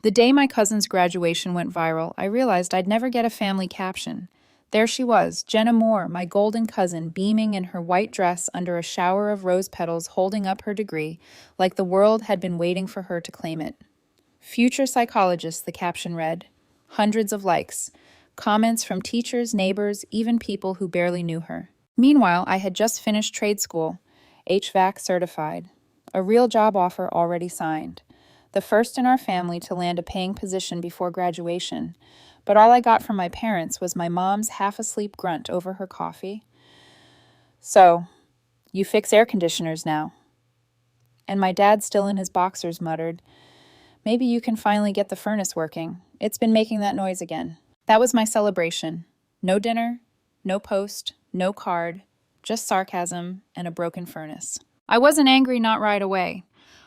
The day my cousin's graduation went viral, I realized I'd never get a family caption. There she was, Jenna Moore, my golden cousin, beaming in her white dress under a shower of rose petals, holding up her degree, like the world had been waiting for her to claim it. Future psychologist, the caption read. Hundreds of likes. Comments from teachers, neighbors, even people who barely knew her. Meanwhile, I had just finished trade school, HVAC certified. A real job offer already signed. The first in our family to land a paying position before graduation. But all I got from my parents was my mom's half-asleep grunt over her coffee. So, you fix air conditioners now. And my dad, still in his boxers, muttered, maybe you can finally get the furnace working. It's been making that noise again. That was my celebration. No dinner, no post, no card, just sarcasm and a broken furnace. I wasn't angry not right away.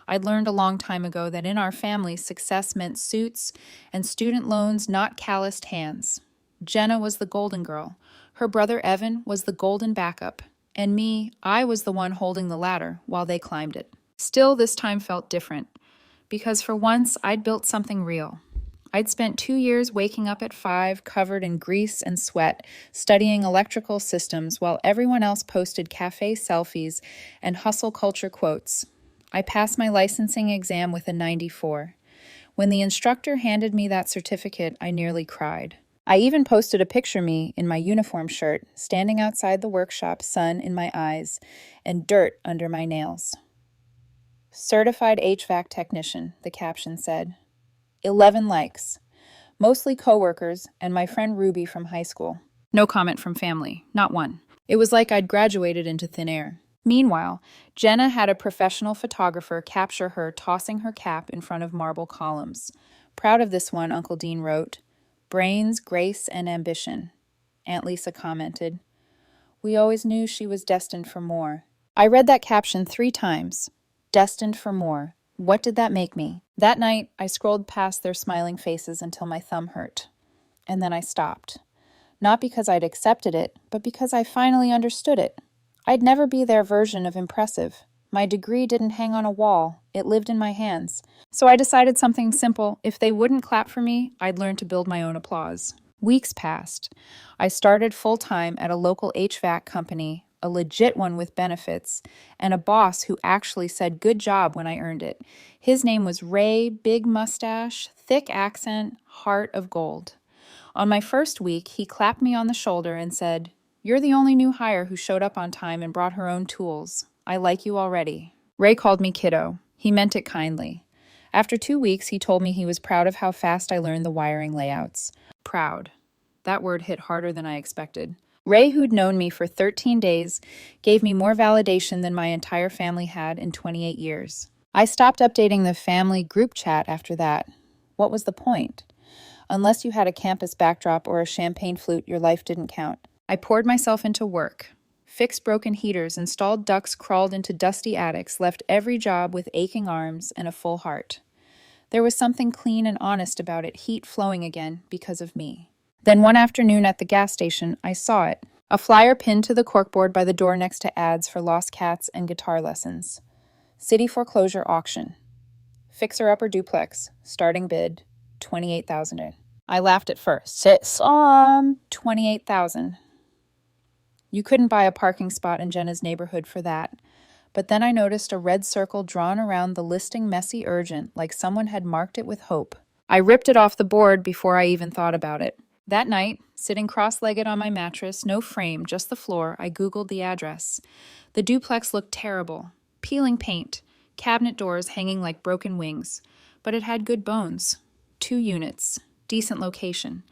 I'd learned a long time ago that in our family, success meant suits and student loans, not calloused hands. Jenna was the golden girl. Her brother Evan was the golden backup. And me, I was the one holding the ladder while they climbed it. Still, this time felt different. Because for once, I'd built something real. I'd spent 2 years waking up at 5, covered in grease and sweat, studying electrical systems while everyone else posted cafe selfies and hustle culture quotes. I passed my licensing exam with a 94. When the instructor handed me that certificate, I nearly cried. I even posted a picture of me in my uniform shirt, standing outside the workshop, sun in my eyes and dirt under my nails. Certified HVAC technician, the caption said. 11 likes. Mostly coworkers and my friend Ruby from high school. No comment from family, not one. It was like I'd graduated into thin air. Meanwhile, Jenna had a professional photographer capture her tossing her cap in front of marble columns. Proud of this one, Uncle Dean wrote. Brains, grace, and ambition. Aunt Lisa commented. We always knew she was destined for more. I read that caption 3 times. Destined for more. What did that make me? That night, I scrolled past their smiling faces until my thumb hurt. And then I stopped. Not because I'd accepted it, but because I finally understood it. I'd never be their version of impressive. My degree didn't hang on a wall. It lived in my hands. So I decided something simple. If they wouldn't clap for me, I'd learn to build my own applause. Weeks passed. I started full-time at a local HVAC company, a legit one with benefits, and a boss who actually said good job when I earned it. His name was Ray, big mustache, thick accent, heart of gold. On my first week, he clapped me on the shoulder and said, You're the only new hire who showed up on time and brought her own tools. I like you already. Ray called me kiddo. He meant it kindly. After 2 weeks, he told me he was proud of how fast I learned the wiring layouts. Proud. That word hit harder than I expected. Ray, who'd known me for 13 days, gave me more validation than my entire family had in 28 years. I stopped updating the family group chat after that. What was the point? Unless you had a campus backdrop or a champagne flute, your life didn't count. I poured myself into work. Fixed broken heaters, installed ducts, crawled into dusty attics, left every job with aching arms and a full heart. There was something clean and honest about it, heat flowing again because of me. Then one afternoon at the gas station, I saw it. A flyer pinned to the corkboard by the door next to ads for lost cats and guitar lessons. City foreclosure auction. Fixer-upper duplex. Starting bid, $28,000. I laughed at first. 28,000. You couldn't buy a parking spot in Jenna's neighborhood for that. But then I noticed a red circle drawn around the listing, messy urgent, like someone had marked it with hope. I ripped it off the board before I even thought about it. That night, sitting cross-legged on my mattress, no frame, just the floor, I Googled the address. The duplex looked terrible. Peeling paint, cabinet doors hanging like broken wings. But it had good bones. 2 units, decent location.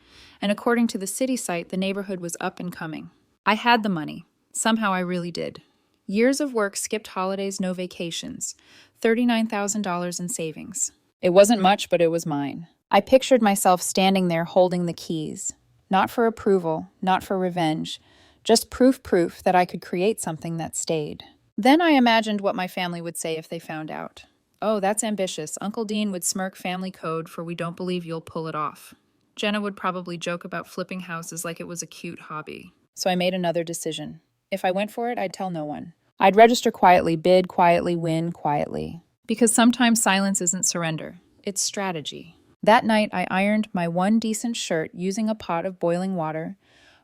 And according to the city site, the neighborhood was up and coming. I had the money. Somehow I really did. Years of work, skipped holidays, no vacations. $39,000 in savings. It wasn't much, but it was mine. I pictured myself standing there holding the keys. Not for approval, not for revenge. Just proof that I could create something that stayed. Then I imagined what my family would say if they found out. Oh, that's ambitious. Uncle Dean would smirk family code for we don't believe you'll pull it off. Jenna would probably joke about flipping houses like it was a cute hobby. So I made another decision. If I went for it, I'd tell no one. I'd register quietly, bid quietly, win quietly. Because sometimes silence isn't surrender. It's strategy. That night, I ironed my one decent shirt using a pot of boiling water,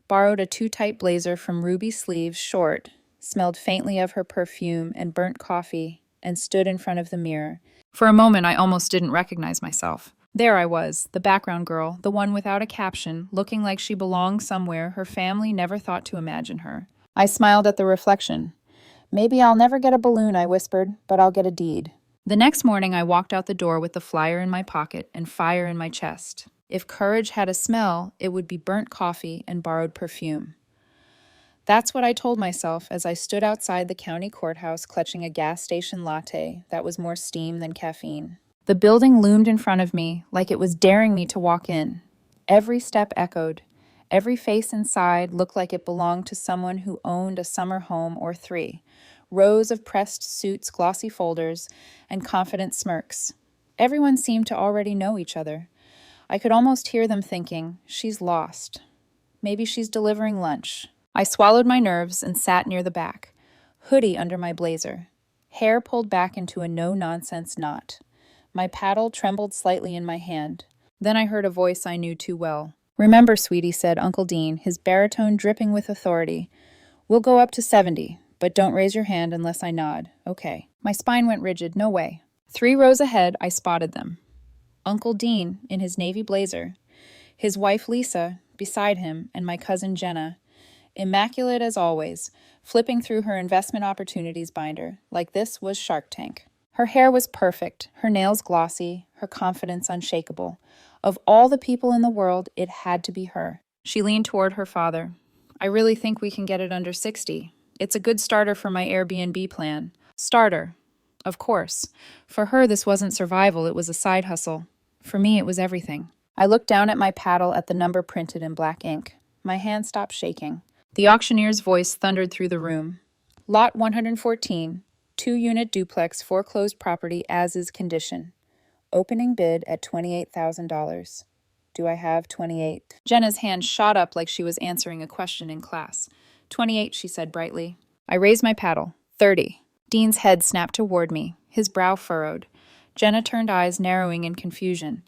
borrowed a too-tight blazer from Ruby Sleeves Short, smelled faintly of her perfume and burnt coffee, and stood in front of the mirror. For a moment, I almost didn't recognize myself. There I was, the background girl, the one without a caption, looking like she belonged somewhere her family never thought to imagine her. I smiled at the reflection. Maybe I'll never get a balloon, I whispered, but I'll get a deed. The next morning, I walked out the door with the flyer in my pocket and fire in my chest. If courage had a smell, it would be burnt coffee and borrowed perfume. That's what I told myself as I stood outside the county courthouse clutching a gas station latte that was more steam than caffeine. The building loomed in front of me like it was daring me to walk in. Every step echoed. Every face inside looked like it belonged to someone who owned a summer home or three. Rows of pressed suits, glossy folders, and confident smirks. Everyone seemed to already know each other. I could almost hear them thinking, she's lost. Maybe she's delivering lunch. I swallowed my nerves and sat near the back, hoodie under my blazer, hair pulled back into a no-nonsense knot. My paddle trembled slightly in my hand. Then I heard a voice I knew too well. "Remember, sweetie," said Uncle Dean, his baritone dripping with authority. "We'll go up to 70, but don't raise your hand unless I nod. Okay." My spine went rigid. No way. 3 rows ahead, I spotted them. Uncle Dean, in his navy blazer, his wife Lisa, beside him, and my cousin Jenna, immaculate as always, flipping through her investment opportunities binder, like this was Shark Tank. Her hair was perfect, her nails glossy, her confidence unshakable. Of all the people in the world, it had to be her. She leaned toward her father. "I really think we can get it under 60. It's a good starter for my Airbnb plan." Starter. Of course. For her, this wasn't survival, it was a side hustle. For me, it was everything. I looked down at my paddle at the number printed in black ink. My hand stopped shaking. The auctioneer's voice thundered through the room. "Lot 114, 2-unit duplex foreclosed property as is condition. Opening bid at $28,000. Do I have 28? Jenna's hand shot up like she was answering a question in class. 28, she said brightly. I raised my paddle. 30. Dean's head snapped toward me, his brow furrowed. Jenna turned eyes narrowing in confusion.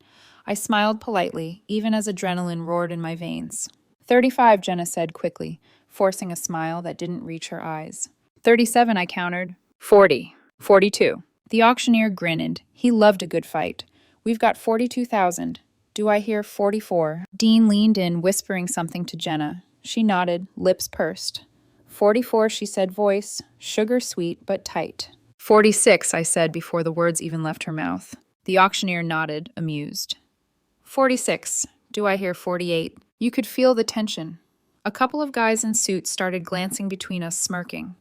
I smiled politely, even as adrenaline roared in my veins. 35, Jenna said quickly, forcing a smile that didn't reach her eyes. 37, I countered. 40. 42. The auctioneer grinned. He loved a good fight. We've got 42,000. Do I hear 44? Dean leaned in, whispering something to Jenna. She nodded, lips pursed. 44, she said, voice, sugar sweet but tight. 46, I said before the words even left her mouth. The auctioneer nodded, amused. 46. Do I hear 48? You could feel the tension. A couple of guys in suits started glancing between us, smirking.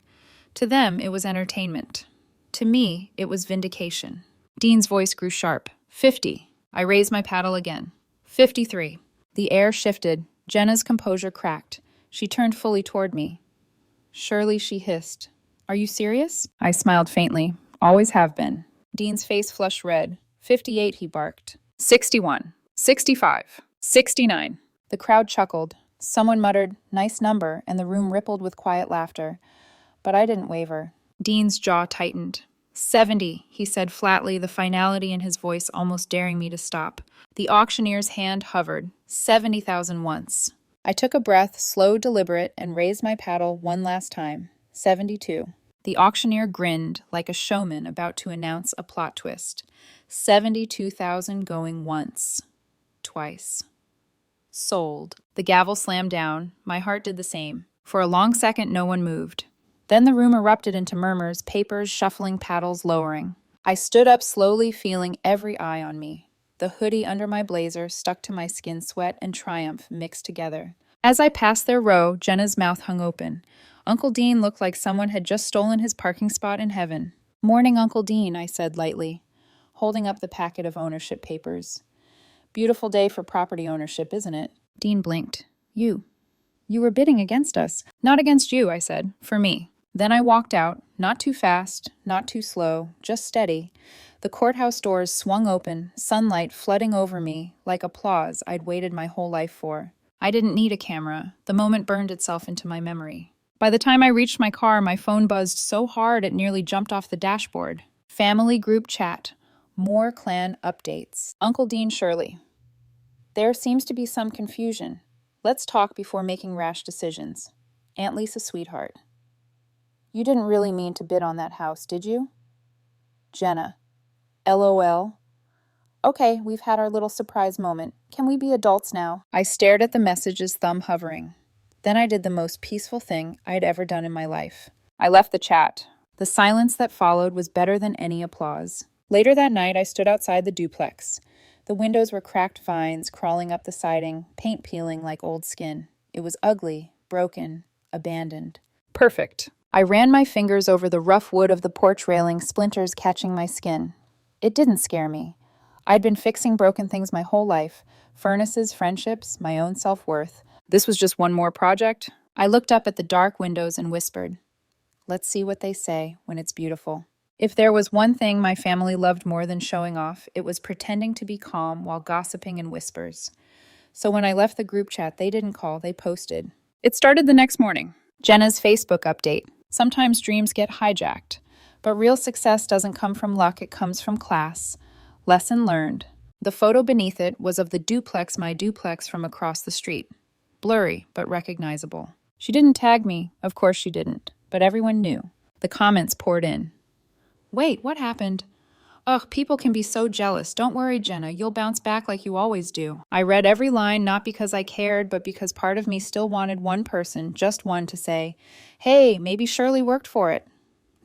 To them, it was entertainment. To me, it was vindication. Dean's voice grew sharp. 50. I raised my paddle again. 53. The air shifted. Jenna's composure cracked. She turned fully toward me. Surely, she hissed. Are you serious? I smiled faintly. Always have been. Dean's face flushed red. 58, he barked. 61. 65. 69. The crowd chuckled. Someone muttered, nice number, and the room rippled with quiet laughter. But I didn't waver. Dean's jaw tightened. 70, he said flatly, the finality in his voice almost daring me to stop. The auctioneer's hand hovered. 70,000 once. I took a breath, slow, deliberate, and raised my paddle one last time. 72. The auctioneer grinned like a showman about to announce a plot twist. 72,000 going once. Twice. Sold. The gavel slammed down. My heart did the same. For a long second, no one moved. Then the room erupted into murmurs, papers shuffling, paddles lowering. I stood up slowly, feeling every eye on me. The hoodie under my blazer stuck to my skin, sweat and triumph mixed together. As I passed their row, Jenna's mouth hung open. Uncle Dean looked like someone had just stolen his parking spot in heaven. Morning, Uncle Dean, I said lightly, holding up the packet of ownership papers. Beautiful day for property ownership, isn't it? Dean blinked. You were bidding against us. Not against you, I said. For me. Then I walked out, not too fast, not too slow, just steady. The courthouse doors swung open, sunlight flooding over me like applause I'd waited my whole life for. I didn't need a camera. The moment burned itself into my memory. By the time I reached my car, my phone buzzed so hard it nearly jumped off the dashboard. Family group chat. More clan updates. Uncle Dean Shirley. There seems to be some confusion. Let's talk before making rash decisions. Aunt Lisa, sweetheart. You didn't really mean to bid on that house, did you? Jenna. LOL. Okay, we've had our little surprise moment. Can we be adults now? I stared at the message's thumb hovering. Then I did the most peaceful thing I'd ever done in my life. I left the chat. The silence that followed was better than any applause. Later that night, I stood outside the duplex. The windows were cracked vines crawling up the siding, paint peeling like old skin. It was ugly, broken, abandoned. Perfect. I ran my fingers over the rough wood of the porch railing, splinters catching my skin. It didn't scare me. I'd been fixing broken things my whole life. Furnaces, friendships, my own self-worth. This was just one more project. I looked up at the dark windows and whispered, "Let's see what they say when it's beautiful." If there was one thing my family loved more than showing off, it was pretending to be calm while gossiping in whispers. So when I left the group chat, they didn't call, they posted. It started the next morning. Jenna's Facebook update. Sometimes dreams get hijacked, but real success doesn't come from luck, it comes from class. Lesson learned. The photo beneath it was of my duplex from across the street. Blurry, but recognizable. She didn't tag me, of course she didn't, but everyone knew. The comments poured in. Wait, what happened? Ugh, people can be so jealous. Don't worry, Jenna, you'll bounce back like you always do. I read every line, not because I cared, but because part of me still wanted one person, just one, to say, "Hey, maybe Shirley worked for it."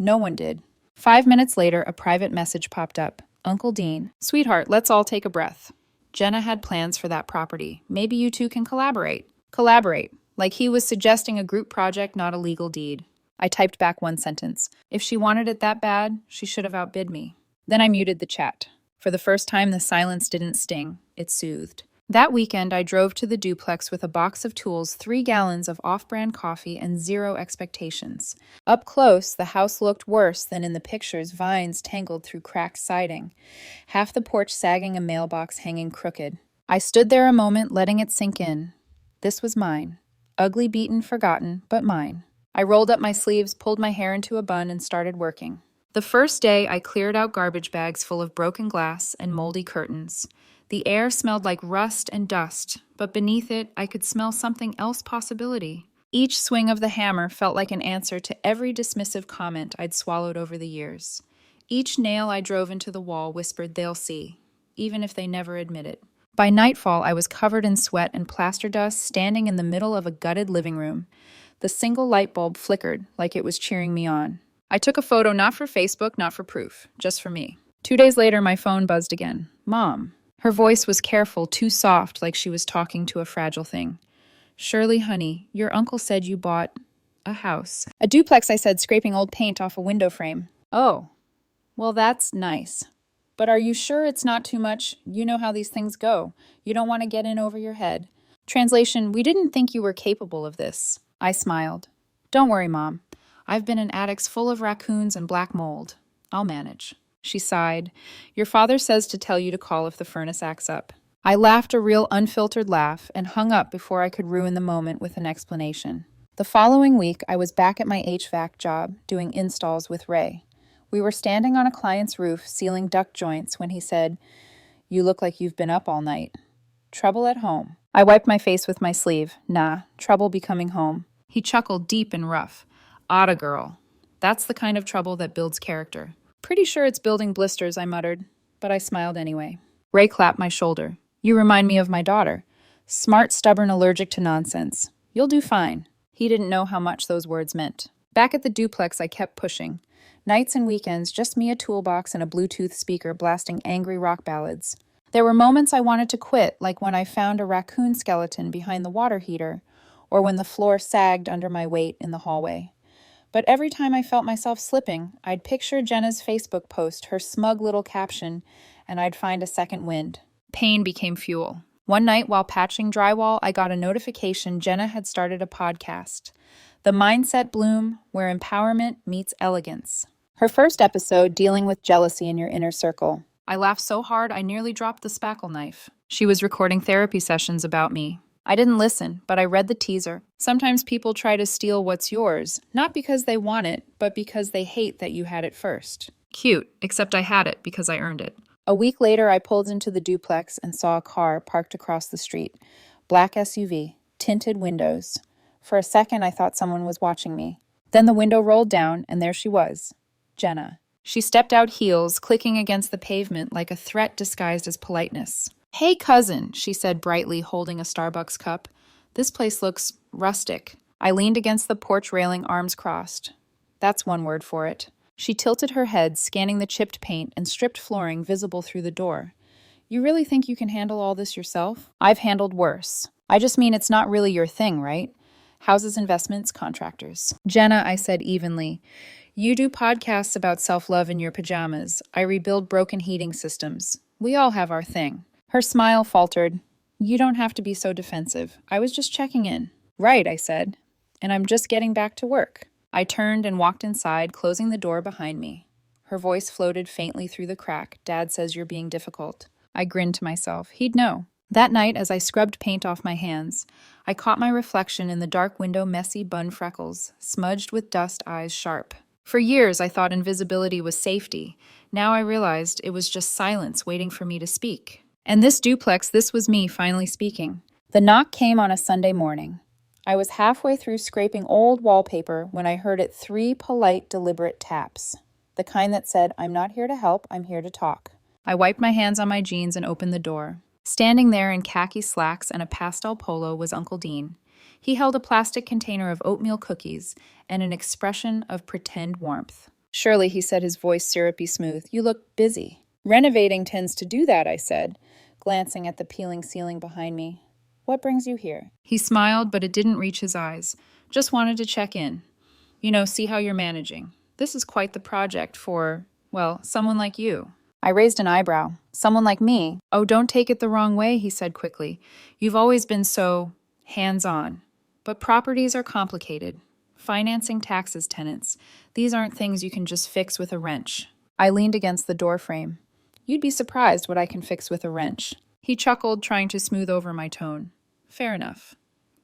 No one did. 5 minutes later, a private message popped up. Uncle Dean, "Sweetheart, let's all take a breath. Jenna had plans for that property. Maybe you two can collaborate." Collaborate, like he was suggesting a group project, not a legal deed. I typed back one sentence. If she wanted it that bad, she should have outbid me. Then I muted the chat. For the first time, the silence didn't sting. It soothed. That weekend, I drove to the duplex with a box of tools, 3 gallons of off-brand coffee, and 0 expectations. Up close, the house looked worse than in the pictures, vines tangled through cracked siding, half the porch sagging, a mailbox hanging crooked. I stood there a moment, letting it sink in. This was mine. Ugly, beaten, forgotten, but mine. I rolled up my sleeves, pulled my hair into a bun, and started working. The first day, I cleared out garbage bags full of broken glass and moldy curtains. The air smelled like rust and dust, but beneath it, I could smell something else, possibility. Each swing of the hammer felt like an answer to every dismissive comment I'd swallowed over the years. Each nail I drove into the wall whispered, "They'll see," even if they never admit it. By nightfall, I was covered in sweat and plaster dust, standing in the middle of a gutted living room. The single light bulb flickered like it was cheering me on. I took a photo, not for Facebook, not for proof, just for me. 2 days later, my phone buzzed again. Mom. Her voice was careful, too soft, like she was talking to a fragile thing. "Shirley, honey, your uncle said you bought a house." "A duplex," I said, scraping old paint off a window frame. "Oh, well, that's nice. But are you sure it's not too much? You know how these things go. You don't want to get in over your head." Translation, "We didn't think you were capable of this." I smiled. "Don't worry, Mom. I've been in attics full of raccoons and black mold. I'll manage." She sighed. "Your father says to tell you to call if the furnace acts up." I laughed a real unfiltered laugh and hung up before I could ruin the moment with an explanation. The following week, I was back at my HVAC job, doing installs with Ray. We were standing on a client's roof, sealing duct joints, when he said, "You look like you've been up all night. Trouble at home?" I wiped my face with my sleeve. "Nah, trouble becoming home." He chuckled deep and rough. "Otta girl. That's the kind of trouble that builds character." "Pretty sure it's building blisters," I muttered, but I smiled anyway. Ray clapped my shoulder. "You remind me of my daughter. Smart, stubborn, allergic to nonsense. You'll do fine." He didn't know how much those words meant. Back at the duplex, I kept pushing. Nights and weekends, just me, a toolbox, and a Bluetooth speaker blasting angry rock ballads. There were moments I wanted to quit, like when I found a raccoon skeleton behind the water heater, or when the floor sagged under my weight in the hallway. But every time I felt myself slipping, I'd picture Jenna's Facebook post, her smug little caption, and I'd find a second wind. Pain became fuel. One night while patching drywall, I got a notification Jenna had started a podcast, The Mindset Bloom, where empowerment meets elegance. Her first episode, dealing with jealousy in your inner circle. I laughed so hard I nearly dropped the spackle knife. She was recording therapy sessions about me. I didn't listen, but I read the teaser. Sometimes people try to steal what's yours, not because they want it, but because they hate that you had it first. Cute, except I had it because I earned it. A week later, I pulled into the duplex and saw a car parked across the street. Black SUV, tinted windows. For a second, I thought someone was watching me. Then the window rolled down, and there she was, Jenna. She stepped out heels, clicking against the pavement like a threat disguised as politeness. "Hey, cousin," she said brightly, holding a Starbucks cup. "This place looks rustic." I leaned against the porch railing, arms crossed. That's one word for it. She tilted her head, scanning the chipped paint and stripped flooring visible through the door. "You really think you can handle all this yourself?" "I've handled worse. I just mean it's not really your thing, right? Houses, investments, contractors." "Jenna," I said evenly, "you do podcasts about self-love in your pajamas. I rebuild broken heating systems. We all have our thing." Her smile faltered. "You don't have to be so defensive. I was just checking in." "Right," I said. "And I'm just getting back to work." I turned and walked inside, closing the door behind me. Her voice floated faintly through the crack. "Dad says you're being difficult." I grinned to myself. He'd know. That night, as I scrubbed paint off my hands, I caught my reflection in the dark window, messy bun freckles, smudged with dust, eyes sharp. For years, I thought invisibility was safety. Now I realized it was just silence waiting for me to speak. And this duplex, this was me finally speaking. The knock came on a Sunday morning. I was halfway through scraping old wallpaper when I heard it 3 polite, deliberate taps. The kind that said, "I'm not here to help, I'm here to talk." I wiped my hands on my jeans and opened the door. Standing there in khaki slacks and a pastel polo was Uncle Dean. He held a plastic container of oatmeal cookies and an expression of pretend warmth. "Shirley," he said, his voice syrupy smooth, "you look busy." "Renovating tends to do that," I said, glancing at the peeling ceiling behind me. "What brings you here?" He smiled, but it didn't reach his eyes. "Just wanted to check in. See how you're managing. This is quite the project for, well, someone like you." I raised an eyebrow. "Someone like me?" "Oh, don't take it the wrong way," he said quickly. "You've always been so hands-on. But properties are complicated. Financing, taxes, tenants. These aren't things you can just fix with a wrench." I leaned against the door frame. "You'd be surprised what I can fix with a wrench." He chuckled, trying to smooth over my tone. "Fair enough.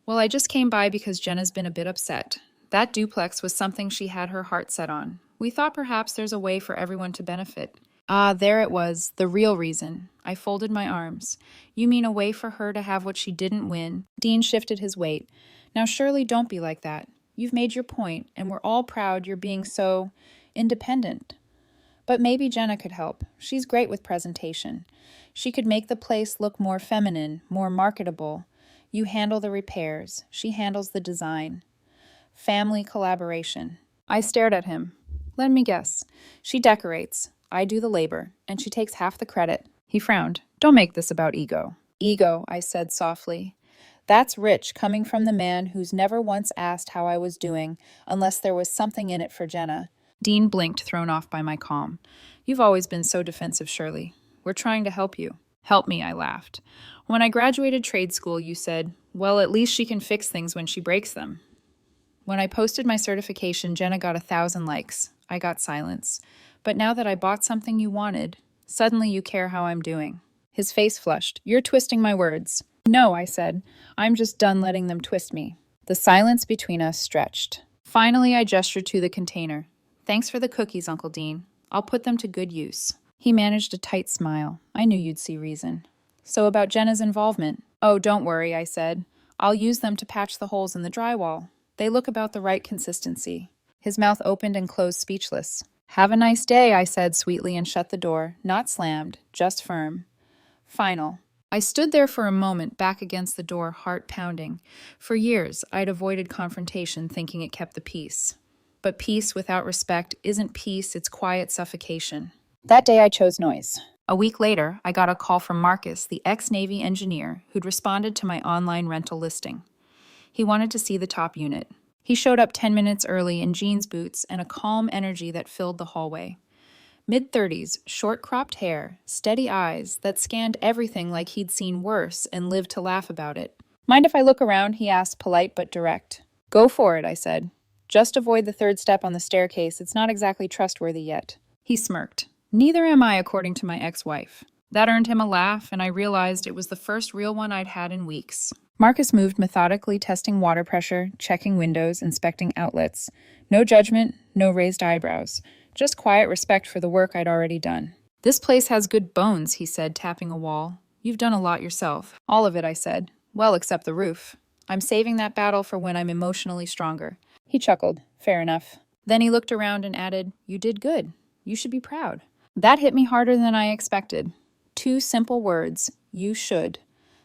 Well, I just came by because Jenna's been a bit upset. That duplex was something she had her heart set on. We thought perhaps there's a way for everyone to benefit." Ah, there it was, the real reason. I folded my arms. "You mean a way for her to have what she didn't win?" Dean shifted his weight. "Now, Shirley, don't be like that. You've made your point, and we're all proud you're being so independent. But maybe Jenna could help. She's great with presentation. She could make the place look more feminine, more marketable. You handle the repairs. She handles the design. Family collaboration." I stared at him. "Let me guess. She decorates. I do the labor, and she takes half the credit." He frowned. "Don't make this about ego." "Ego," I said softly. "That's rich, coming from the man who's never once asked how I was doing, unless there was something in it for Jenna." Dean blinked, thrown off by my calm. "You've always been so defensive, Shirley. We're trying to help you." "Help me," I laughed. "When I graduated trade school, you said, well, at least she can fix things when she breaks them." When I posted my certification, Jenna got 1,000 likes. I got silence. But now that I bought something you wanted, suddenly you care how I'm doing. His face flushed. "You're twisting my words." "No," I said. "I'm just done letting them twist me." The silence between us stretched. Finally, I gestured to the container. "Thanks for the cookies, Uncle Dean. I'll put them to good use." He managed a tight smile. I knew you'd see reason. "So about Jenna's involvement?" "Oh, don't worry," I said. "I'll use them to patch the holes in the drywall. They look about the right consistency." His mouth opened and closed, speechless. "Have a nice day," I said sweetly and shut the door. Not slammed, just firm. Final. I stood there for a moment, back against the door, heart pounding. For years, I'd avoided confrontation, thinking it kept the peace. But peace without respect isn't peace, it's quiet suffocation. That day I chose noise. A week later, I got a call from Marcus, the ex-Navy engineer, who'd responded to my online rental listing. He wanted to see the top unit. He showed up 10 minutes early in jeans boots and a calm energy that filled the hallway. Mid-30s, short-cropped hair, steady eyes that scanned everything like he'd seen worse and lived to laugh about it. "Mind if I look around?" he asked, polite but direct. "Go for it," I said. "Just avoid the 3rd step on the staircase. It's not exactly trustworthy yet." He smirked. "Neither am I, according to my ex-wife." That earned him a laugh, and I realized it was the first real one I'd had in weeks. Marcus moved methodically, testing water pressure, checking windows, inspecting outlets. No judgment, no raised eyebrows. Just quiet respect for the work I'd already done. "This place has good bones," he said, tapping a wall. "You've done a lot yourself." "All of it," I said. "Well, except the roof. I'm saving that battle for when I'm emotionally stronger." He chuckled. "Fair enough." Then he looked around and added, "You did good. You should be proud." That hit me harder than I expected. Two simple words, "you should."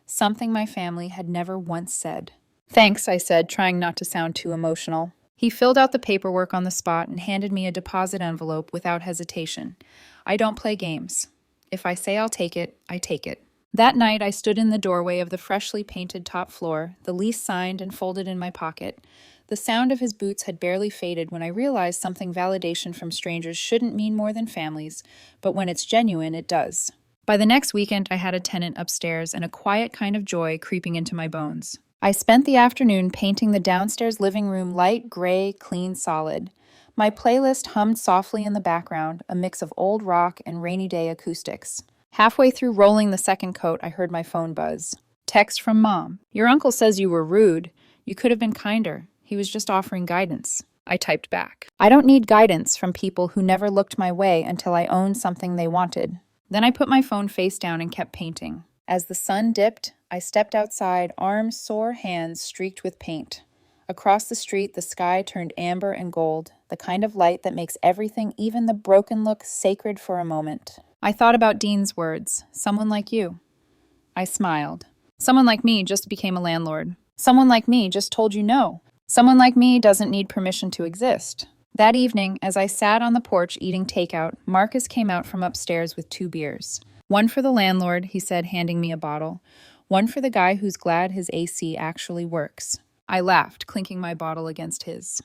Something my family had never once said. "Thanks," I said, trying not to sound too emotional. He filled out the paperwork on the spot and handed me a deposit envelope without hesitation. I don't play games. If I say I'll take it, I take it. That night, I stood in the doorway of the freshly painted top floor, the lease signed and folded in my pocket. The sound of his boots had barely faded when I realized something validation from strangers shouldn't mean more than families, but when it's genuine, it does. By the next weekend, I had a tenant upstairs and a quiet kind of joy creeping into my bones. I spent the afternoon painting the downstairs living room light gray, clean, solid. My playlist hummed softly in the background, a mix of old rock and rainy day acoustics. Halfway through rolling the second coat, I heard my phone buzz. Text from Mom. "Your uncle says you were rude. You could have been kinder. He was just offering guidance." I typed back. I don't need guidance from people who never looked my way until I owned something they wanted. Then I put my phone face down and kept painting. As the sun dipped, I stepped outside, arms sore, hands streaked with paint. Across the street, the sky turned amber and gold, the kind of light that makes everything, even the broken look, sacred for a moment. I thought about Dean's words, "Someone like you." I smiled. Someone like me just became a landlord. Someone like me just told you no. Someone like me doesn't need permission to exist. That evening, as I sat on the porch eating takeout, Marcus came out from upstairs with 2 beers. "One for the landlord," he said, handing me a bottle. "One for the guy who's glad his AC actually works." I laughed, clinking my bottle against his.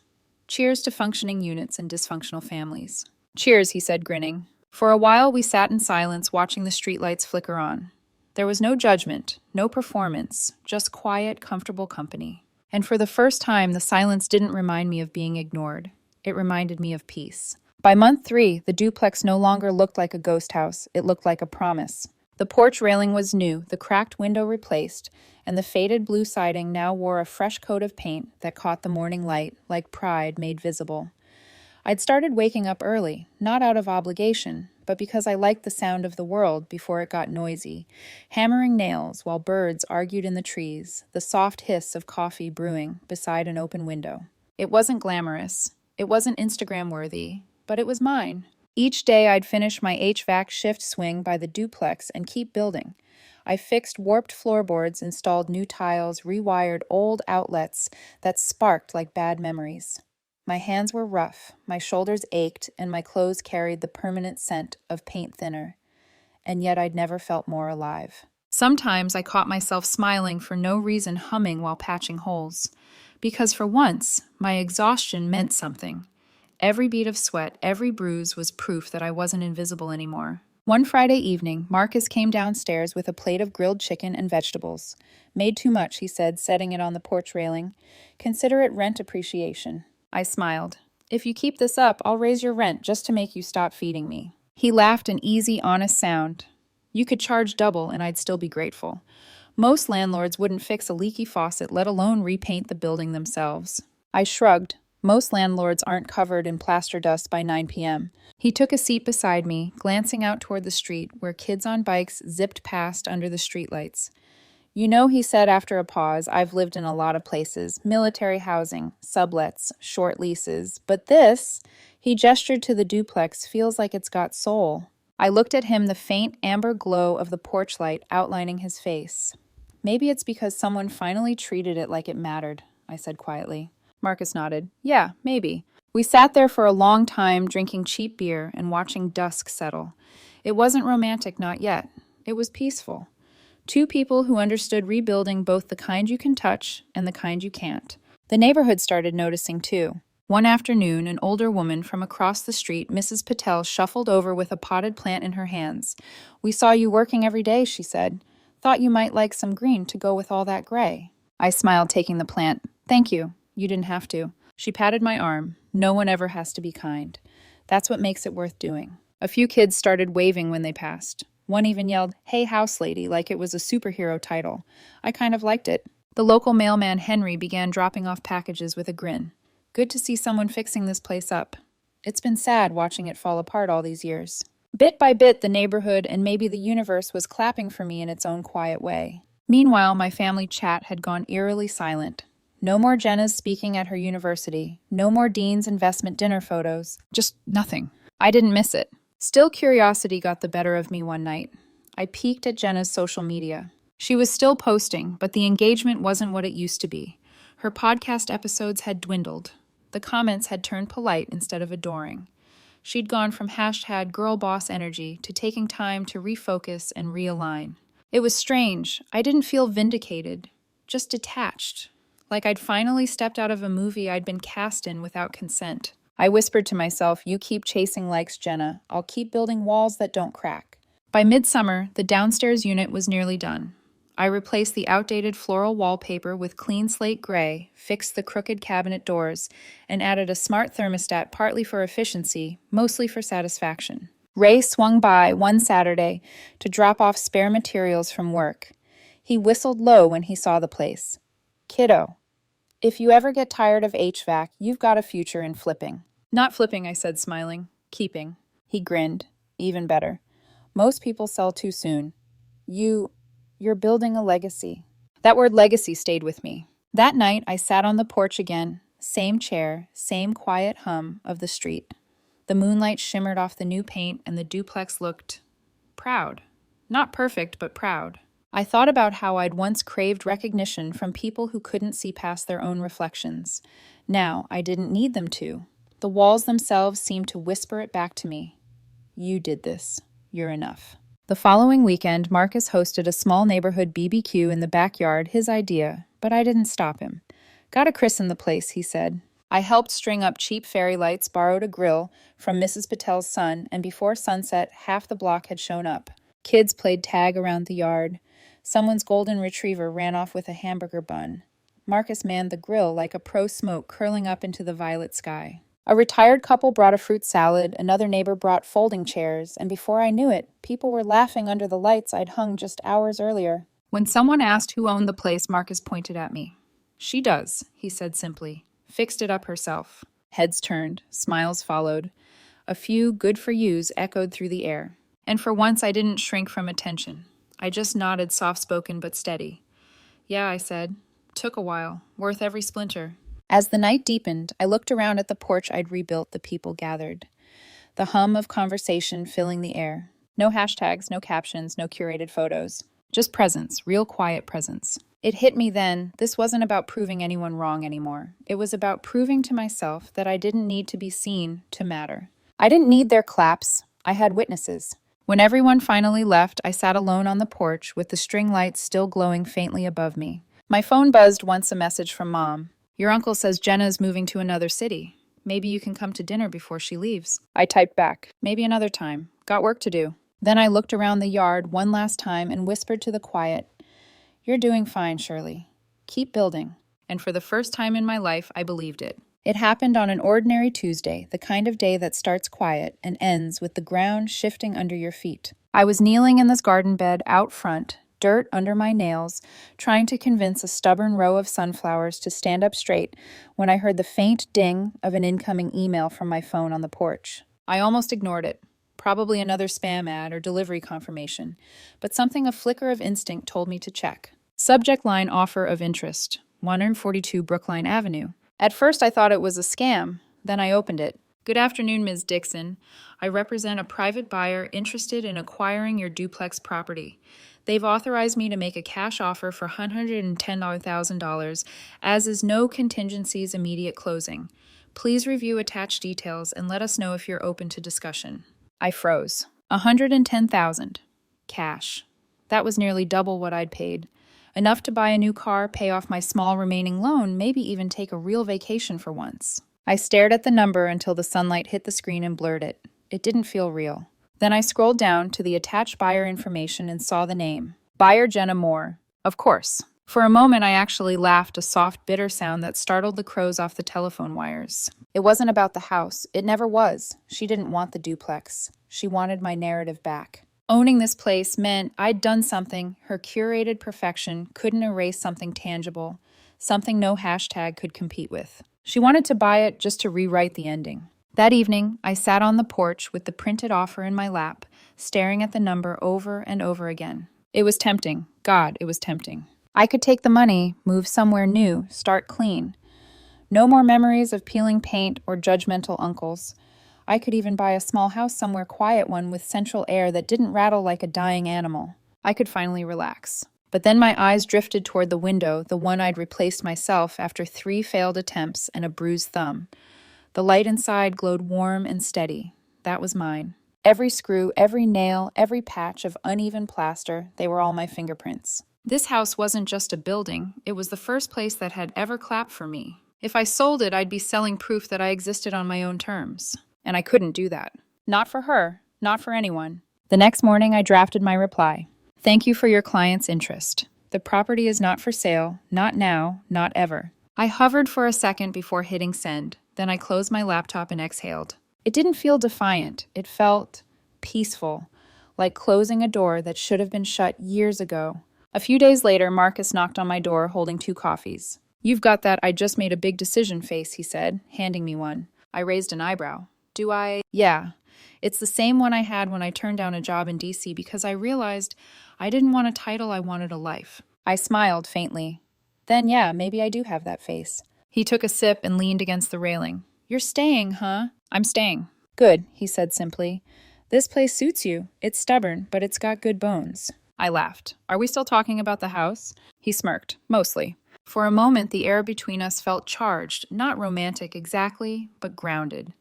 "Cheers to functioning units and dysfunctional families." "Cheers," he said, grinning. For a while, we sat in silence, watching the streetlights flicker on. There was no judgment, no performance, just quiet, comfortable company. And for the first time, the silence didn't remind me of being ignored. It reminded me of peace. By month 3, the duplex no longer looked like a ghost house. It looked like a promise. The porch railing was new, the cracked window replaced, and the faded blue siding now wore a fresh coat of paint that caught the morning light, like pride made visible. I'd started waking up early, not out of obligation, but because I liked the sound of the world before it got noisy, hammering nails while birds argued in the trees, the soft hiss of coffee brewing beside an open window. It wasn't glamorous. It wasn't Instagram-worthy, but it was mine. Each day I'd finish my HVAC shift swing by the duplex and keep building. I fixed warped floorboards, installed new tiles, rewired old outlets that sparked like bad memories. My hands were rough, my shoulders ached, and my clothes carried the permanent scent of paint thinner. And yet I'd never felt more alive. Sometimes I caught myself smiling for no reason, humming while patching holes. Because for once, my exhaustion meant something. Every bead of sweat, every bruise was proof that I wasn't invisible anymore. One Friday evening, Marcus came downstairs with a plate of grilled chicken and vegetables. "Made too much," he said, setting it on the porch railing. "Consider it rent appreciation." I smiled. "If you keep this up, I'll raise your rent just to make you stop feeding me." He laughed an easy, honest sound. "You could charge double and I'd still be grateful. Most landlords wouldn't fix a leaky faucet, let alone repaint the building themselves." I shrugged. Most landlords aren't covered in plaster dust by 9 p.m. He took a seat beside me, glancing out toward the street where kids on bikes zipped past under the streetlights. "You know," he said after a pause, "I've lived in a lot of places. Military housing, sublets, short leases. But this," he gestured to the duplex, "feels like it's got soul." I looked at him, the faint amber glow of the porch light outlining his face. "Maybe it's because someone finally treated it like it mattered," I said quietly. Marcus nodded. "Yeah, maybe." We sat there for a long time, drinking cheap beer and watching dusk settle. It wasn't romantic, not yet. It was peaceful. 2 people who understood rebuilding both the kind you can touch and the kind you can't. The neighborhood started noticing too. One afternoon, an older woman from across the street, Mrs. Patel, shuffled over with a potted plant in her hands. "We saw you working every day," she said. "Thought you might like some green to go with all that gray." I smiled, taking the plant. "Thank you. You didn't have to." She patted my arm. "No one ever has to be kind. That's what makes it worth doing." A few kids started waving when they passed. One even yelled, "Hey, house lady," like it was a superhero title. I kind of liked it. The local mailman, Henry, began dropping off packages with a grin. "Good to see someone fixing this place up. It's been sad watching it fall apart all these years." Bit by bit, the neighborhood and maybe the universe was clapping for me in its own quiet way. Meanwhile, my family chat had gone eerily silent. No more Jenna's speaking at her university. No more Dean's investment dinner photos. Just nothing. I didn't miss it. Still, curiosity got the better of me one night. I peeked at Jenna's social media. She was still posting, but the engagement wasn't what it used to be. Her podcast episodes had dwindled. The comments had turned polite instead of adoring. She'd gone from hashtag girl boss energy to taking time to refocus and realign. It was strange. I didn't feel vindicated, just detached, like I'd finally stepped out of a movie I'd been cast in without consent. I whispered to myself, "You keep chasing likes, Jenna. I'll keep building walls that don't crack." By midsummer, the downstairs unit was nearly done. I replaced the outdated floral wallpaper with clean slate gray, fixed the crooked cabinet doors, and added a smart thermostat partly for efficiency, mostly for satisfaction. Ray swung by one Saturday to drop off spare materials from work. He whistled low when he saw the place. "Kiddo, if you ever get tired of HVAC, you've got a future in flipping." "Not flipping," I said, smiling. "Keeping." He grinned. "Even better. Most people sell too soon. You're building a legacy." That word legacy stayed with me. That night, I sat on the porch again, same chair, same quiet hum of the street. The moonlight shimmered off the new paint, and the duplex looked proud. Not perfect, but proud. I thought about how I'd once craved recognition from people who couldn't see past their own reflections. Now, I didn't need them to. The walls themselves seemed to whisper it back to me. "You did this. You're enough." The following weekend, Marcus hosted a small neighborhood BBQ in the backyard, his idea, but I didn't stop him. "Gotta christen the place," he said. I helped string up cheap fairy lights, borrowed a grill from Mrs. Patel's son, and before sunset, half the block had shown up. Kids played tag around the yard. Someone's golden retriever ran off with a hamburger bun. Marcus manned the grill like a pro smoke curling up into the violet sky. A retired couple brought a fruit salad, another neighbor brought folding chairs, and before I knew it, people were laughing under the lights I'd hung just hours earlier. When someone asked who owned the place, Marcus pointed at me. "She does," he said simply. "Fixed it up herself." Heads turned, smiles followed. A few good for yous echoed through the air. And for once I didn't shrink from attention. I just nodded, soft-spoken but steady. "Yeah," I said. "Took a while. Worth every splinter." As the night deepened, I looked around at the porch I'd rebuilt. The people gathered. The hum of conversation filling the air. No hashtags, no captions, no curated photos. Just presence, real quiet presence. It hit me then, this wasn't about proving anyone wrong anymore. It was about proving to myself that I didn't need to be seen to matter. I didn't need their claps. I had witnesses. When everyone finally left, I sat alone on the porch with the string lights still glowing faintly above me. My phone buzzed once, a message from Mom. "Your uncle says Jenna is moving to another city. Maybe you can come to dinner before she leaves." I typed back, "Maybe another time. Got work to do." Then I looked around the yard one last time and whispered to the quiet, "You're doing fine, Shirley. Keep building." And for the first time in my life, I believed it. It happened on an ordinary Tuesday, the kind of day that starts quiet and ends with the ground shifting under your feet. I was kneeling in this garden bed out front, dirt under my nails, trying to convince a stubborn row of sunflowers to stand up straight when I heard the faint ding of an incoming email from my phone on the porch. I almost ignored it. Probably another spam ad or delivery confirmation, but something a flicker of instinct told me to check. Subject line: offer of interest, 142 Brookline Avenue. At first I thought it was a scam, then I opened it. "Good afternoon, Ms. Dixon. I represent a private buyer interested in acquiring your duplex property. They've authorized me to make a cash offer for $110,000, as is no contingencies immediate closing. Please review attached details and let us know if you're open to discussion." I froze. $110,000. Cash. That was nearly double what I'd paid. Enough to buy a new car, pay off my small remaining loan, maybe even take a real vacation for once. I stared at the number until the sunlight hit the screen and blurred it. It didn't feel real. Then I scrolled down to the attached buyer information and saw the name. Buyer Jenna Moore. Of course. For a moment, I actually laughed, a soft, bitter sound that startled the crows off the telephone wires. It wasn't about the house. It never was. She didn't want the duplex. She wanted my narrative back. Owning this place meant I'd done something her curated perfection couldn't erase, something tangible, something no hashtag could compete with. She wanted to buy it just to rewrite the ending. That evening, I sat on the porch with the printed offer in my lap, staring at the number over and over again. It was tempting. God, it was tempting. I could take the money, move somewhere new, start clean. No more memories of peeling paint or judgmental uncles. I could even buy a small house somewhere quiet one with central air that didn't rattle like a dying animal. I could finally relax. But then my eyes drifted toward the window, the one I'd replaced myself after 3 failed attempts and a bruised thumb. The light inside glowed warm and steady. That was mine. Every screw, every nail, every patch of uneven plaster, they were all my fingerprints. This house wasn't just a building, it was the first place that had ever clapped for me. If I sold it, I'd be selling proof that I existed on my own terms. And I couldn't do that. Not for her, not for anyone. The next morning, I drafted my reply. Thank you for your client's interest. The property is not for sale, not now, not ever. I hovered for a second before hitting send. Then I closed my laptop and exhaled. It didn't feel defiant. It felt peaceful, like closing a door that should have been shut years ago. A few days later, Marcus knocked on my door holding 2 coffees. You've got that I just made a big decision face, he said, handing me one. I raised an eyebrow. Do I? Yeah. It's the same one I had when I turned down a job in DC because I realized I didn't want a title, I wanted a life. I smiled faintly. Then yeah, maybe I do have that face. He took a sip and leaned against the railing. You're staying, huh? I'm staying. Good, he said simply. This place suits you. It's stubborn, but it's got good bones. I laughed. Are we still talking about the house? He smirked. Mostly. For a moment, the air between us felt charged, not romantic exactly, but grounded.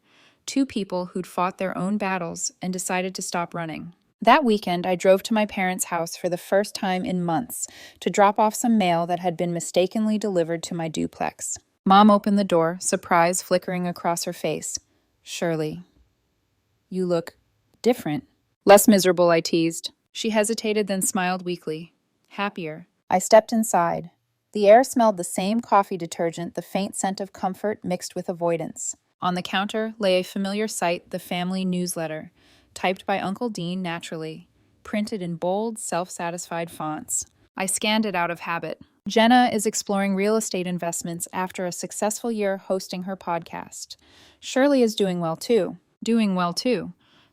2 people who'd fought their own battles and decided to stop running. That weekend, I drove to my parents' house for the first time in months to drop off some mail that had been mistakenly delivered to my duplex. Mom opened the door, surprise flickering across her face. Shirley, you look different. Less miserable, I teased. She hesitated, then smiled weakly. Happier. I stepped inside. The air smelled the same coffee detergent, the faint scent of comfort mixed with avoidance. On the counter lay a familiar sight, the family newsletter, typed by Uncle Dean naturally, printed in bold, self-satisfied fonts. I scanned it out of habit. Jenna is exploring real estate investments after a successful year hosting her podcast. Shirley is doing well too. Doing well too.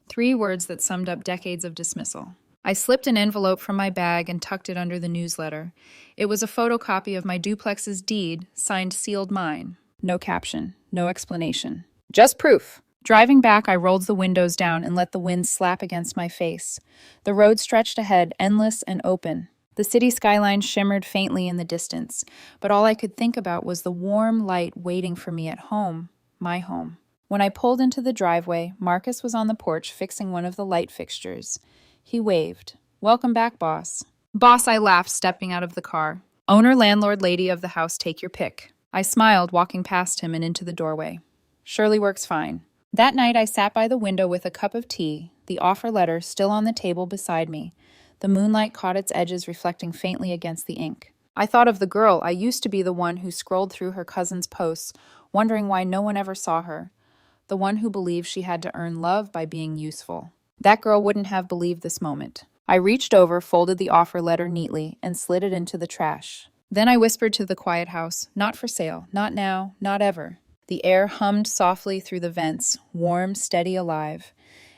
3 words that summed up decades of dismissal. I slipped an envelope from my bag and tucked it under the newsletter. It was a photocopy of my duplex's deed, signed sealed mine. No caption, no explanation. Just proof. Driving back, I rolled the windows down and let the wind slap against my face. The road stretched ahead, endless and open. The city skyline shimmered faintly in the distance, but all I could think about was the warm light waiting for me at home, my home. When I pulled into the driveway, Marcus was on the porch fixing one of the light fixtures. He waved. Welcome back, boss. Boss, I laughed, stepping out of the car. Owner, landlord, lady of the house, take your pick. I smiled, walking past him and into the doorway. Shirley works fine. That night, I sat by the window with a cup of tea, the offer letter still on the table beside me. The moonlight caught its edges, reflecting faintly against the ink. I thought of the girl. I used to be the one who scrolled through her cousin's posts, wondering why no one ever saw her. The one who believed she had to earn love by being useful. That girl wouldn't have believed this moment. I reached over, folded the offer letter neatly, and slid it into the trash. Then I whispered to the quiet house, not for sale, not now, not ever. The air hummed softly through the vents, warm, steady, alive.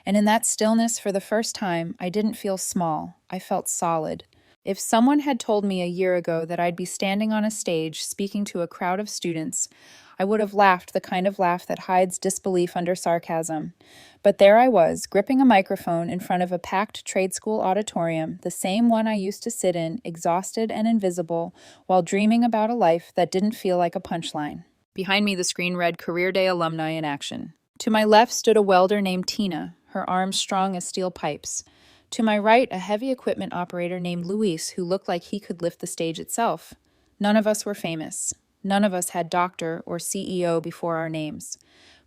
And in that stillness, for the first time, I didn't feel small. I felt solid. If someone had told me a year ago that I'd be standing on a stage speaking to a crowd of students, I would have laughed the kind of laugh that hides disbelief under sarcasm. But there I was, gripping a microphone in front of a packed trade school auditorium, the same one I used to sit in, exhausted and invisible, while dreaming about a life that didn't feel like a punchline. Behind me, the screen read Career Day Alumni in Action. To my left stood a welder named Tina, her arms strong as steel pipes. To my right, a heavy equipment operator named Luis, who looked like he could lift the stage itself. None of us were famous. None of us had doctor or CEO before our names.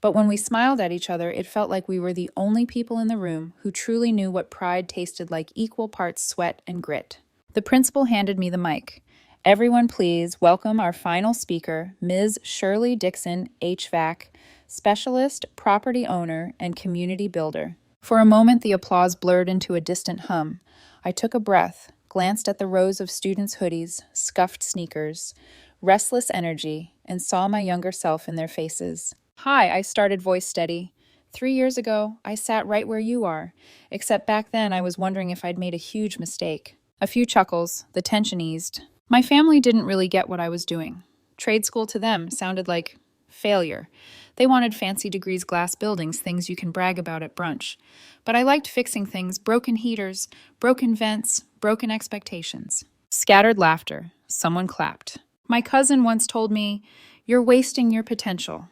But when we smiled at each other, it felt like we were the only people in the room who truly knew what pride tasted like, equal parts sweat and grit. The principal handed me the mic. Everyone please welcome our final speaker, Ms. Shirley Dixon, HVAC, specialist, property owner, and community builder. For a moment, the applause blurred into a distant hum. I took a breath, glanced at the rows of students' hoodies, scuffed sneakers, restless energy, and saw my younger self in their faces. Hi, I started, voice steady. 3 years ago, I sat right where you are, except back then I was wondering if I'd made a huge mistake. A few chuckles, the tension eased. My family didn't really get what I was doing. Trade school to them sounded like failure. They wanted fancy degrees, glass buildings, things you can brag about at brunch. But I liked fixing things, broken heaters, broken vents, broken expectations. Scattered laughter. Someone clapped. My cousin once told me, "You're wasting your potential."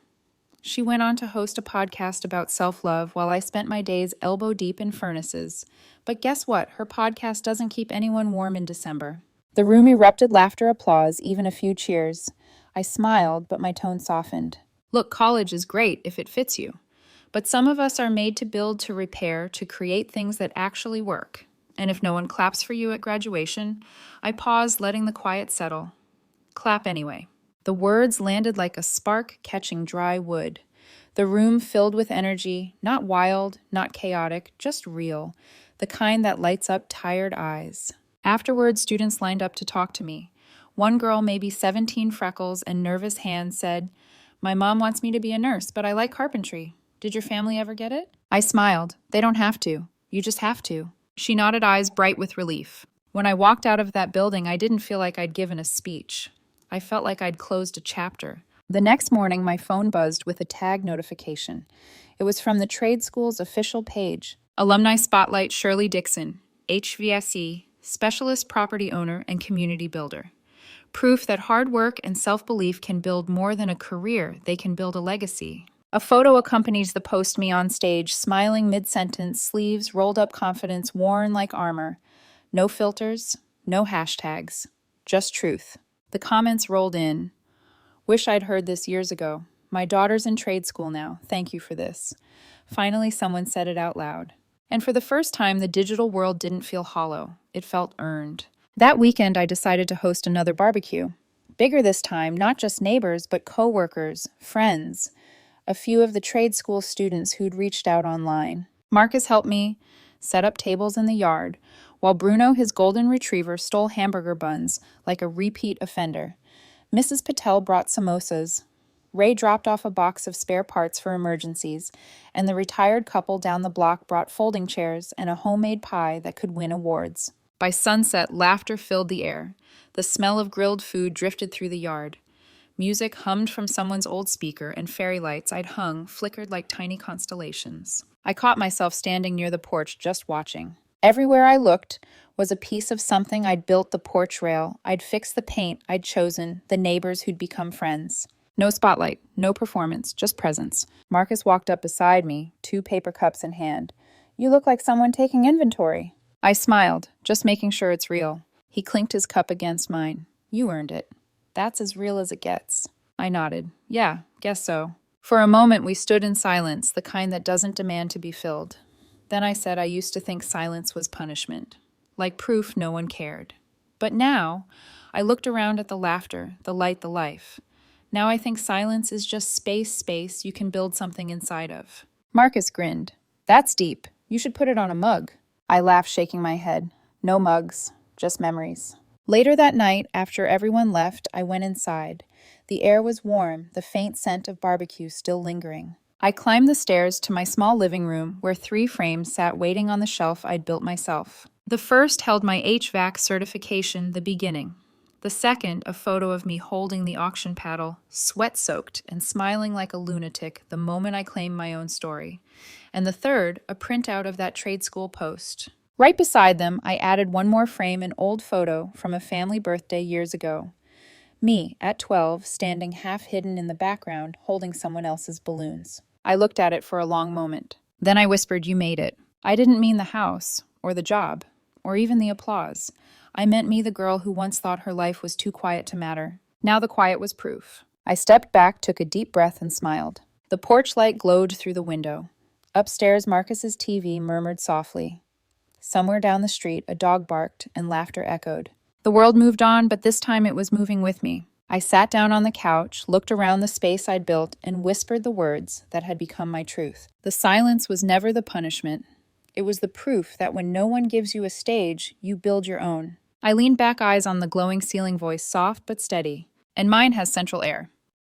She went on to host a podcast about self-love while I spent my days elbow deep in furnaces. But guess what? Her podcast doesn't keep anyone warm in December. The room erupted laughter, applause, even a few cheers. I smiled, but my tone softened. Look, college is great if it fits you. But some of us are made to build, to repair, to create things that actually work. And if no one claps for you at graduation, I paused, letting the quiet settle. Clap anyway. The words landed like a spark catching dry wood. The room filled with energy, not wild, not chaotic, just real, the kind that lights up tired eyes. Afterwards, students lined up to talk to me. One girl, maybe 17, freckles and nervous hands, said, "My mom wants me to be a nurse, but I like carpentry. Did your family ever get it?" I smiled. They don't have to. You just have to. She nodded, eyes bright with relief. When I walked out of that building, I didn't feel like I'd given a speech. I felt like I'd closed a chapter. The next morning, my phone buzzed with a tag notification. It was from the trade school's official page. Alumni Spotlight Shirley Dixon, HVSE, Specialist Property Owner and Community Builder. Proof that hard work and self-belief can build more than a career, they can build a legacy. A photo accompanies the post, me on stage, smiling mid-sentence, sleeves, rolled up confidence, worn like armor. No filters, no hashtags, just truth. The comments rolled in. Wish I'd heard this years ago. My daughter's in trade school now. Thank you for this. Finally, someone said it out loud. And for the first time, the digital world didn't feel hollow. It felt earned. That weekend, I decided to host another barbecue. Bigger this time, not just neighbors, but co-workers, friends. A few of the trade school students who'd reached out online. Marcus helped me set up tables in the yard, while Bruno, his golden retriever, stole hamburger buns like a repeat offender. Mrs. Patel brought samosas. Ray dropped off a box of spare parts for emergencies, and the retired couple down the block brought folding chairs and a homemade pie that could win awards. By sunset, laughter filled the air. The smell of grilled food drifted through the yard. Music hummed from someone's old speaker, and fairy lights I'd hung flickered like tiny constellations. I caught myself standing near the porch just watching. Everywhere I looked was a piece of something I'd built: the porch rail, I'd fixed the paint I'd chosen, the neighbors who'd become friends. No spotlight, no performance, just presence. Marcus walked up beside me, 2 paper cups in hand. "You look like someone taking inventory." I smiled, just making sure it's real. He clinked his cup against mine. "You earned it. That's as real as it gets." I nodded. "Yeah, guess so." For a moment, we stood in silence, the kind that doesn't demand to be filled. Then I said I used to think silence was punishment, like proof no one cared. But now, I looked around at the laughter, the light, the life. Now I think silence is just space you can build something inside of. Marcus grinned. "That's deep. You should put it on a mug." I laughed, shaking my head. No mugs, just memories. Later that night, after everyone left, I went inside. The air was warm, the faint scent of barbecue still lingering. I climbed the stairs to my small living room, where 3 frames sat waiting on the shelf I'd built myself. The first held my HVAC certification, the beginning. The second, a photo of me holding the auction paddle, sweat-soaked and smiling like a lunatic the moment I claimed my own story. And the third, a printout of that trade school post. Right beside them, I added one more frame, an old photo from a family birthday years ago. Me, at 12, standing half hidden in the background, holding someone else's balloons. I looked at it for a long moment. Then I whispered, "You made it." I didn't mean the house, or the job, or even the applause. I meant me, the girl who once thought her life was too quiet to matter. Now the quiet was proof. I stepped back, took a deep breath, and smiled. The porch light glowed through the window. Upstairs, Marcus's TV murmured softly. Somewhere down the street, a dog barked and laughter echoed. The world moved on, but this time it was moving with me. I sat down on the couch, looked around the space I'd built, and whispered the words that had become my truth. The silence was never the punishment. It was the proof that when no one gives you a stage, you build your own. I leaned back, eyes on the glowing ceiling, voice soft but steady. "And mine has central air.